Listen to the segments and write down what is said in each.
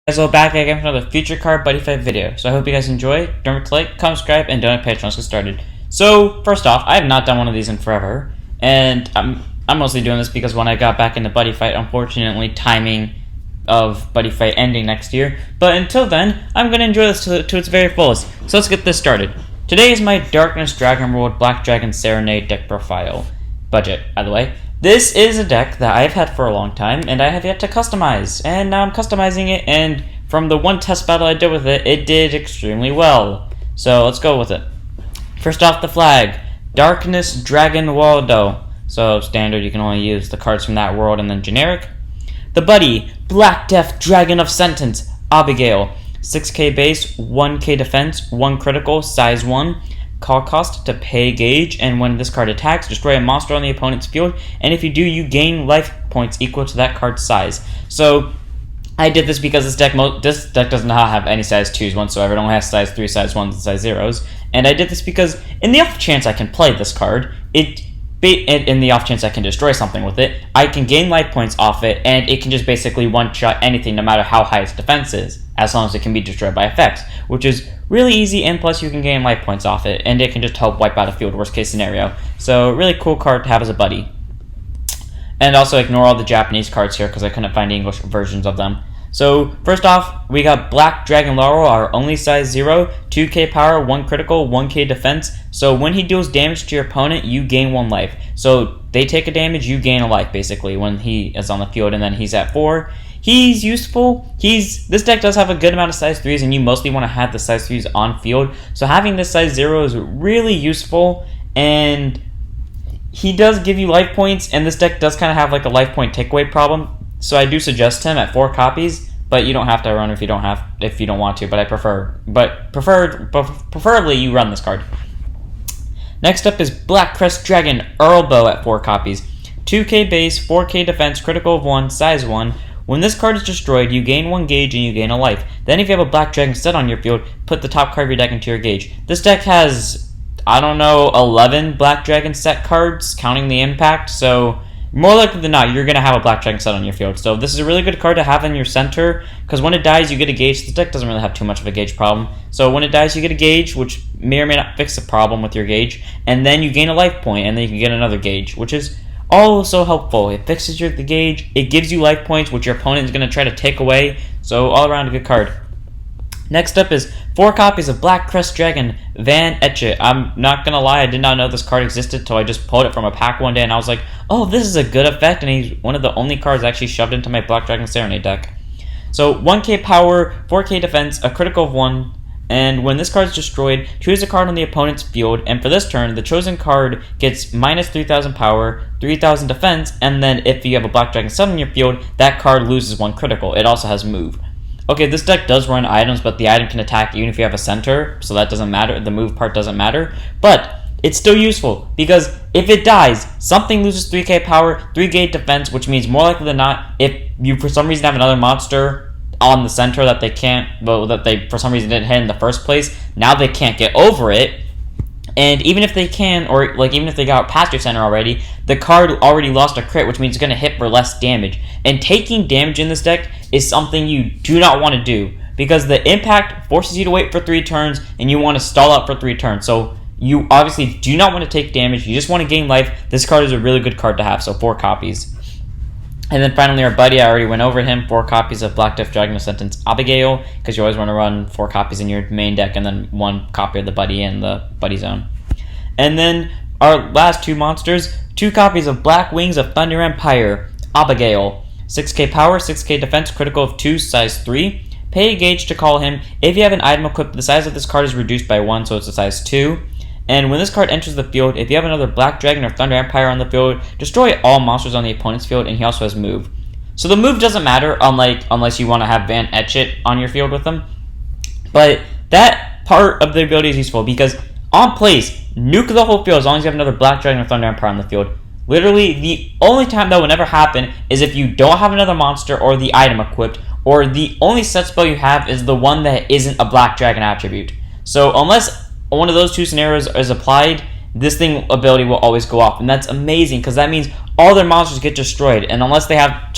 Guys, we're back again for another Future Card Buddy Fight video. So I hope you guys enjoy. Don't forget to like, comment, subscribe, and donate Patreon. Let's get started. So first off, I have not done one of these in forever, and I'm mostly doing this because when I got back into Buddy Fight, unfortunately, timing of Buddy Fight ending next year. But until then, I'm gonna enjoy this to its very fullest. So let's get this started. Today is my Darkness Dragon World Black Dragon Serenade deck profile budget. By the way. This is a deck that I've had for a long time, and I have yet to customize, and now I'm customizing it, and from the one test battle I did with it, it did extremely well. So let's go with it. First off, the flag, Darkness Dragon Waldo. So standard, you can only use the cards from that world, and then generic. The buddy, Black Death Dragon of Sentence, Abygale. 6k base, 1k defense, 1 critical, size 1. Call cost to pay gauge, and when this card attacks, destroy a monster on the opponent's field, and if you do, you gain life points equal to that card's size. So I did this because this deck does not have any size 2s whatsoever. It only has size 3, size 1s, and size 0s. And I did this because in the off chance I can play this card, in the off chance I can destroy something with it, I can gain life points off it, and it can just basically one-shot anything no matter how high its defense is, as long as it can be destroyed by effects, which is really easy, and plus you can gain life points off it, and it can just help wipe out a field, worst case scenario. So really cool card to have as a buddy. And also ignore all the Japanese cards here because I couldn't find English versions of them. So first off, we got Black Dragon Laurel, our only size 0, 2k power, 1 critical, 1k defense. So when he deals damage to your opponent, you gain 1 life. So they take a damage, you gain a life basically when he is on the field, and then he's at 4. He's useful. This deck does have a good amount of size 3s, and you mostly want to have the size 3s on field. So having this size 0 is really useful, and he does give you life points, and this deck does kind of have like a life point takeaway problem. So I do suggest him at 4 copies, but you don't have to run if you don't want to. But preferably you run this card. Next up is Black Crest Dragon Earlbow at 4 copies, 2k base, 4k defense, critical of 1, size 1. When this card is destroyed, you gain 1 gauge and you gain a life. Then if you have a Black Dragon set on your field, put the top card of your deck into your gauge. This deck has, 11 Black Dragon set cards, counting the impact, so more likely than not, you're going to have a Black Dragon set on your field. So this is a really good card to have in your center, because when it dies, you get a gauge. This deck doesn't really have too much of a gauge problem. So when it dies, you get a gauge, which may or may not fix the problem with your gauge, and then you gain a life point, and then you can get another gauge, which is also helpful. It fixes the gauge, it gives you life points, which your opponent is going to try to take away, so all around a good card. Next up is 4 copies of Black Crest Dragon Van Etchet. I'm not going to lie, I did not know this card existed until I just pulled it from a pack one day, and I was like, oh, this is a good effect, and he's one of the only cards actually shoved into my Black Dragon Serenade deck. So 1k power, 4k defense, a critical of 1, and when this card is destroyed, choose a card on the opponent's field, and for this turn, the chosen card gets minus 3,000 power, 3,000 defense, and then if you have a Black Dragon set on your field, that card loses 1 critical. It also has move. Okay, this deck does run items, but the item can attack even if you have a center, so that doesn't matter. The move part doesn't matter, but it's still useful, because if it dies, something loses 3k power, 3 gauge defense, which means more likely than not, if you for some reason have another monster on the center that they for some reason didn't hit in the first place, now they can't get over it. And even if they can, or even if they got past your center already, the card already lost a crit, which means it's going to hit for less damage. And taking damage in this deck is something you do not want to do, because the impact forces you to wait for 3 turns, and you want to stall out for 3 turns. So you obviously do not want to take damage, you just want to gain life. This card is a really good card to have, so 4 copies. And then finally our buddy, I already went over him, 4 copies of Black Death Dragon of Sentence Abygale, because you always want to run 4 copies in your main deck, and then 1 copy of the buddy in the buddy zone. And then our last 2 monsters, 2 copies of Black Wings of Thunder Empire, Abygale. 6k power, 6k defense, critical of 2, size 3. Pay a gauge to call him. If you have an item equipped, the size of this card is reduced by 1, so it's a size 2. And when this card enters the field, if you have another Black Dragon or Thunder Empire on the field, destroy all monsters on the opponent's field, and he also has move. So the move doesn't matter, unless you want to have Van Etchet on your field with them. But that part of the ability is useful, because on place, nuke the whole field as long as you have another Black Dragon or Thunder Empire on the field. Literally, the only time that would never happen is if you don't have another monster or the item equipped, or the only set spell you have is the one that isn't a Black Dragon attribute. So unless one of those 2 scenarios is applied, this thing ability will always go off, and that's amazing, because that means all their monsters get destroyed, and unless they have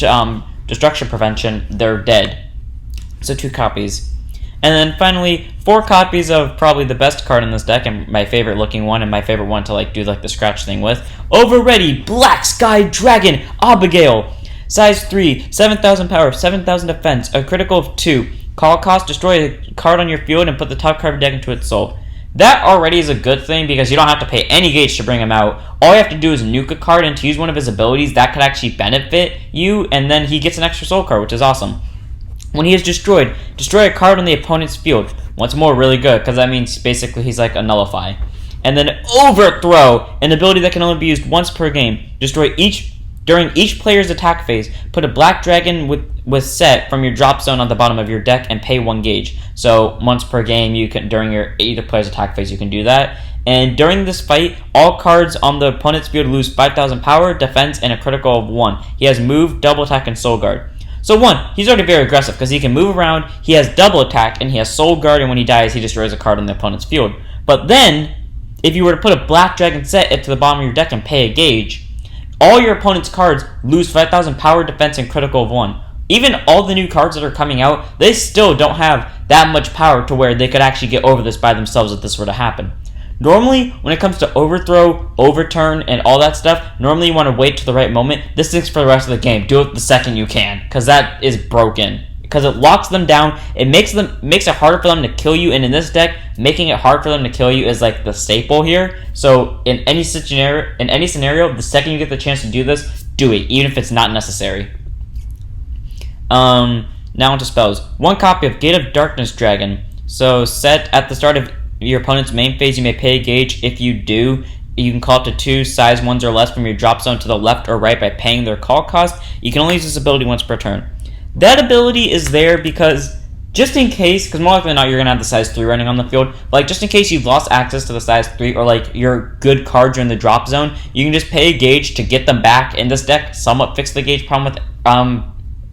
destruction prevention, they're dead. So 2 copies. And then finally, 4 copies of probably the best card in this deck, and my favorite looking one, and my favorite one to do the scratch thing with. Overeddy, Black Sky Dragon, Abygale. Size 3, 7,000 power, 7,000 defense, a critical of 2. Call cost, destroy a card on your field and put the top card of your deck into its soul. That already is a good thing because you don't have to pay any gauge to bring him out. All you have to do is nuke a card, and to use one of his abilities, that could actually benefit you, and then he gets an extra soul card, which is awesome. When he is destroyed, destroy a card on the opponent's field. Once more, really good, because that means basically he's like a nullify. And then Overthrow, an ability that can only be used once per game. Destroy during each player's attack phase. Put a black dragon with set from your drop zone on the bottom of your deck and pay 1 gauge. So once per game, you can during either player's attack phase, you can do that. And during this fight, all cards on the opponent's field lose 5,000 power, defense, and a critical of 1. He has move, double attack, and soul guard. So 1, he's already very aggressive because he can move around, he has double attack, and he has soul guard, and when he dies, he destroys a card on the opponent's field. But then, if you were to put a black dragon set to the bottom of your deck and pay a gauge, all your opponent's cards lose 5,000 power, defense, and critical of 1. Even all the new cards that are coming out, they still don't have that much power to where they could actually get over this by themselves if this were to happen. Normally, when it comes to overthrow, overturn, and all that stuff, normally you want to wait to the right moment. This thing's for the rest of the game. Do it the second you can, because that is broken. Because it locks them down, it makes it harder for them to kill you, and in this deck, making it hard for them to kill you is like the staple here. So in any scenario, the second you get the chance to do this, do it, even if it's not necessary. Now onto spells. 1 copy of Gate of Darkness Dragon. So set at the start of your opponent's main phase, you may pay a gauge. If you do, you can call up to 2 size 1s or less from your drop zone to the left or right by paying their call cost. You can only use this ability once per turn. That ability is there because just in case, because more likely than not you're going to have the size 3 running on the field, but just in case you've lost access to the size 3 or your good cards are in the drop zone, you can just pay a gauge to get them back. In this deck, somewhat fix the gauge problem with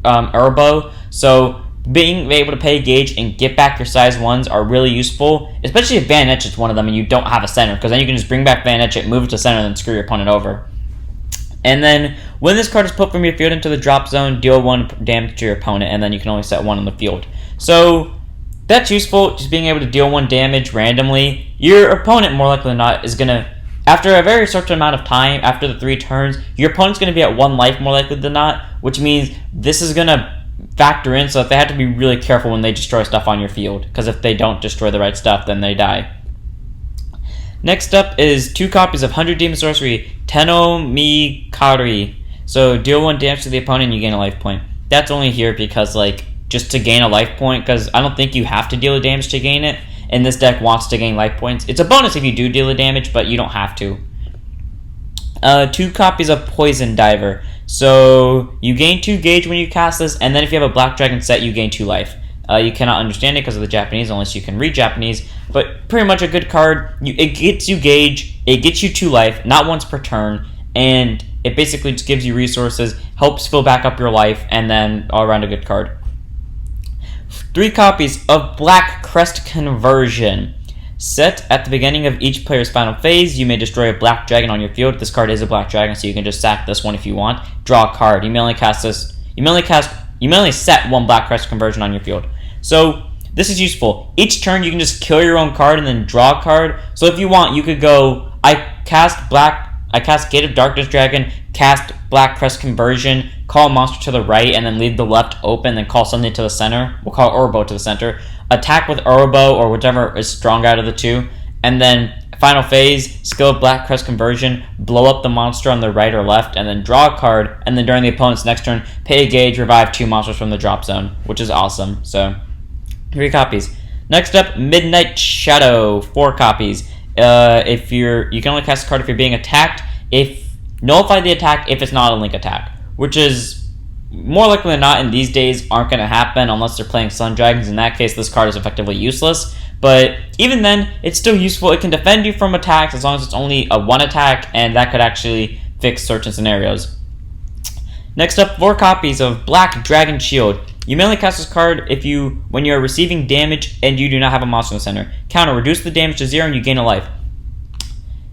Earlbow. So being able to pay a gauge and get back your size 1s are really useful, especially if Van Etchett's one of them and you don't have a center, because then you can just bring back Van Etchett, move it to center, and then screw your opponent over. And then when this card is put from your field into the drop zone, deal 1 damage to your opponent, and then you can only set 1 on the field. So that's useful, just being able to deal 1 damage randomly. Your opponent, more likely than not, is going to, after a very certain amount of time, after the 3 turns, your opponent's going to be at 1 life more likely than not, which means this is going to factor in, so that they have to be really careful when they destroy stuff on your field, because if they don't destroy the right stuff, then they die. Next up is 2 copies of 100 Demon Sorcery, Tennomimakari. So deal 1 damage to the opponent and you gain a life point. That's only here because, just to gain a life point, because I don't think you have to deal the damage to gain it, and this deck wants to gain life points. It's a bonus if you do deal the damage, but you don't have to. 2 copies of Poison Diver. So you gain 2 gauge when you cast this, and then if you have a black dragon set, you gain 2 life. You cannot understand it because of the Japanese, unless you can read Japanese, but pretty much a good card. It gets you gauge, it gets you 2 life, not once per turn, and it basically just gives you resources, helps fill back up your life, and then all around a good card. 3 copies of Black Crest Conversion. Set at the beginning of each player's final phase, you may destroy a black dragon on your field. This card is a black dragon, so you can just sack this one if you want. Draw a card. You may only set 1 Black Crest Conversion on your field. So this is useful. Each turn you can just kill your own card and then draw a card. So if you want, you could go, I cast Gate of Darkness Dragon, cast Black Crest Conversion, call a monster to the right, and then leave the left open, then call something to the center. We'll call Earlbow to the center. Attack with Earlbow or whichever is strong out of the 2, and then final phase, skill Black Crest Conversion, blow up the monster on the right or left, and then draw a card, and then during the opponent's next turn, pay a gauge, revive 2 monsters from the drop zone, which is awesome. So 3 copies. Next up, Midnight Shadow, 4 copies. You can only cast a card if you're being attacked. Nullify the attack if it's not a link attack, which is more likely than not in these days aren't going to happen unless they're playing Sun Dragons. In that case, this card is effectively useless. But even then, it's still useful. It can defend you from attacks as long as it's only a 1 attack, and that could actually fix certain scenarios. Next up, 4 copies of Black Dragon Shield. You may only cast this card when you are receiving damage and you do not have a monster in the center. Counter, reduce the damage to 0 and you gain a life.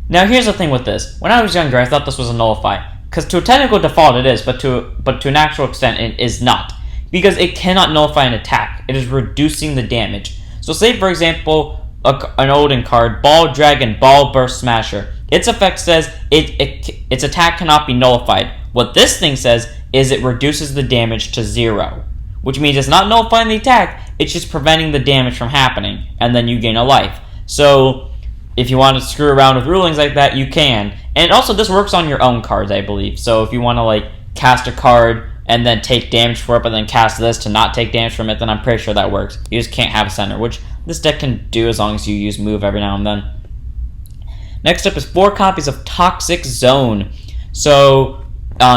Now here's the thing with this. When I was younger, I thought this was a nullify. Because to a technical default it is, but to an actual extent it is not. because it cannot nullify an attack. It is reducing the damage. So say, for example, an Odin card, Ball Dragon, Ball Burst Smasher. Its effect says its attack cannot be nullified. What this thing says is it reduces the damage to 0, which means it's not nullifying the attack, it's just preventing the damage from happening, and then you gain a life. So if you want to screw around with rulings like that, you can. And also, this works on your own cards, I believe. So if you want to cast a card and then take damage for it, but then cast this to not take damage from it, then I'm pretty sure that works. You just can't have a center, which this deck can do as long as you use move every now and then. Next up is 4 copies of Toxic Zone. So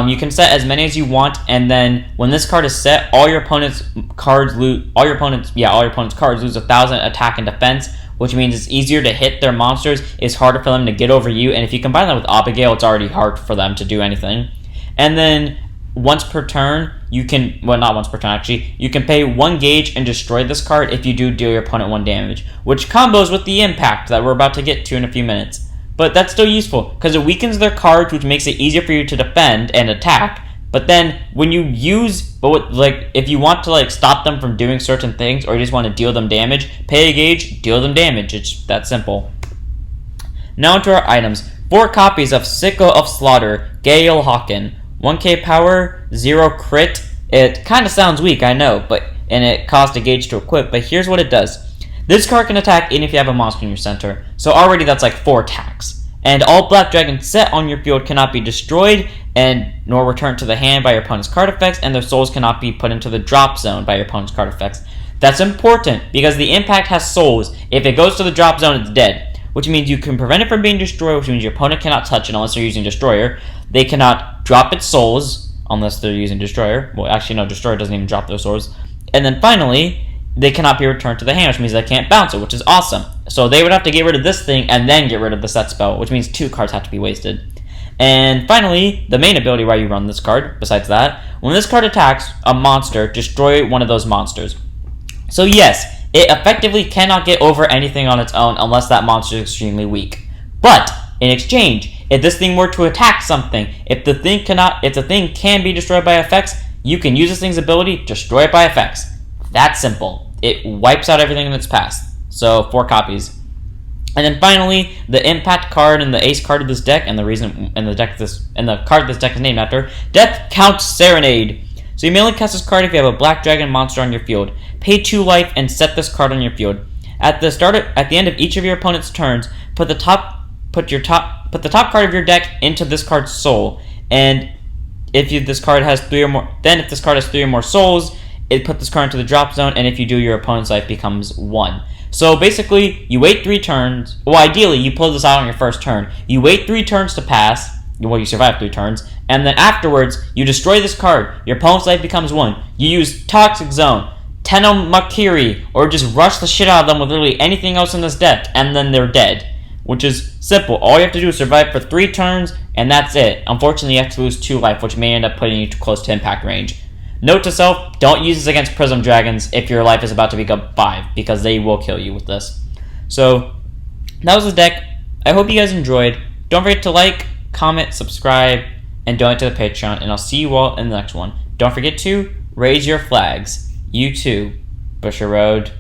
you can set as many as you want, and then when this card is set, all your opponent's cards lose 1,000 attack and defense, which means it's easier to hit their monsters. It's harder for them to get over you, and if you combine that with Abygale, it's already hard for them to do anything. And then once per turn, you can, well, not once per turn actually, you can pay 1 gauge and destroy this card if you do deal your opponent 1 damage, which combos with the impact that we're about to get to in a few minutes. But that's still useful, because it weakens their cards, which makes it easier for you to defend and attack. But then, when you use, if you want to stop them from doing certain things, or you just want to deal them damage, pay a gauge, deal them damage. It's that simple. Now to our items. 4 copies of Sickle of Slaughter, Gale Haken. 1k power, 0 crit. It kind of sounds weak, I know, and it costs a gauge to equip, but here's what it does. This card can attack even if you have a monster in your center, so already that's 4 attacks. And all black dragons set on your field cannot be destroyed, and nor returned to the hand by your opponent's card effects, and their souls cannot be put into the drop zone by your opponent's card effects. That's important, because the impact has souls. If it goes to the drop zone, it's dead, which means you can prevent it from being destroyed, which means your opponent cannot touch it unless they're using Destroyer. They cannot drop its souls unless they're using Destroyer. Well, actually, no, Destroyer doesn't even drop those souls. And then finally, they cannot be returned to the hand, which means they can't bounce it, which is awesome. So they would have to get rid of this thing and then get rid of the set spell, which means 2 cards have to be wasted. And finally, the main ability why you run this card, besides that, when this card attacks a monster, destroy one of those monsters. So yes, it effectively cannot get over anything on its own unless that monster is extremely weak. But in exchange, if this thing were to attack something, if the thing can be destroyed by effects, you can use this thing's ability, destroy it by effects. That simple. It wipes out everything in its path. So 4 copies. And then finally, the impact card and the ace card of this deck, and the card this deck is named after, Death Count's Serenade. So you may only cast this card if you have a black dragon monster on your field. Pay 2 life and set this card on your field. At the end of each of your opponent's turns, put the top card of your deck into this card's soul. And if this card has 3 or more souls, it put this card into the drop zone, and if you do, your opponent's life becomes 1. So basically, you wait 3 turns. Well, ideally, you pull this out on your first turn. You wait 3 turns to pass. Well, you survive 3 turns. And then afterwards, you destroy this card. Your opponent's life becomes 1. You use Toxic Zone, Tennomimakari, or just rush the shit out of them with literally anything else in this deck, and then they're dead. Which is simple. All you have to do is survive for 3 turns, and that's it. Unfortunately, you have to lose 2 life, which may end up putting you too close to impact range. Note to self, don't use this against Prism Dragons if your life is about to become 5, because they will kill you with this. So, that was the deck. I hope you guys enjoyed. Don't forget to like, comment, subscribe, and donate to the Patreon, and I'll see you all in the next one. Don't forget to raise your flags. You too, Busher Road.